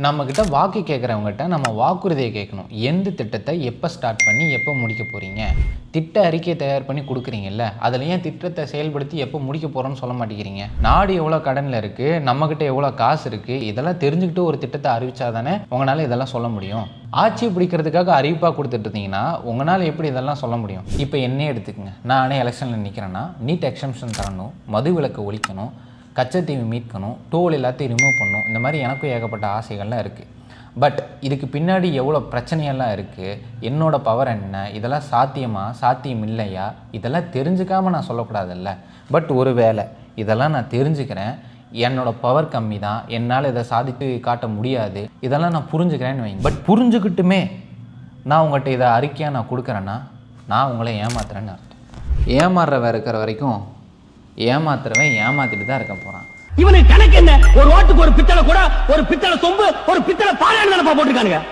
நம்மக்கிட்ட வாக்கு கேட்குறவங்ககிட்ட நம்ம வாக்குறுதியை கேட்கணும். எந்த திட்டத்தை எப்போ ஸ்டார்ட் பண்ணி எப்போ முடிக்க போகிறீங்க? திட்ட அறிக்கையை தயார் பண்ணி கொடுக்குறீங்கல்ல, அதில் ஏன் திட்டத்தை செயல்படுத்தி எப்போ முடிக்க போகிறோன்னு சொல்ல மாட்டேங்கிறீங்க? நாடு எவ்வளோ கடனில் இருக்குது, நம்மக்கிட்ட எவ்வளோ காசு இருக்குது, இதெல்லாம் தெரிஞ்சுக்கிட்டு ஒரு திட்டத்தை அறிவிச்சா தானே உங்களால் இதெல்லாம் சொல்ல முடியும். ஆட்சி பிடிக்கிறதுக்காக அறிவிப்பாக கொடுத்துட்டு இருந்தீங்கன்னா உங்களால் எப்படி இதெல்லாம் சொல்ல முடியும்? இப்போ என்னையே எடுத்துக்கங்க. நானே எலெக்ஷனில் நிற்கிறேன்னா நீட் எக்ஸம்ஷன் தரணும், மது விலக்கு ஒழிக்கணும், கச்சத்தீவு மீட்கணும், டோல் எல்லாத்தையும் ரிமூவ் பண்ணணும். இந்த மாதிரி எனக்கும் ஏகப்பட்ட ஆசைகள்லாம் இருக்குது. பட் இதுக்கு பின்னாடி எவ்வளோ பிரச்சனையெல்லாம் இருக்குது, என்னோடய பவர் என்ன, இதெல்லாம் சாத்தியமா சாத்தியம் இல்லையா, இதெல்லாம் தெரிஞ்சுக்காமல் நான் சொல்லக்கூடாதுல்ல. பட் ஒரு வேளை இதெல்லாம் நான் தெரிஞ்சுக்கிறேன், என்னோடய பவர் கம்மி தான், என்னால் இதை சாதித்து காட்ட முடியாது, இதெல்லாம் நான் புரிஞ்சுக்கிறேன்னு வைங்க. பட் புரிஞ்சுக்கிட்டுமே நான் உங்கள்கிட்ட இதை அறிக்கையாக நான் கொடுக்குறேன்னா நான் உங்களை ஏமாத்துறேன்னு அர்த்தம். ஏமாறுறவன் இருக்கிற வரைக்கும் ஏமாத்துறவன் ஏமாத்திட்டு தான் இருக்க போறான். இவனுக்கு கணக்கு என்ன? ஒரு ஓட்டுக்கு ஒரு பித்தளை கூட, ஒரு பித்தளை சொம்பு, ஒரு பித்தளை பானை போட்டுருக்கானுங்க.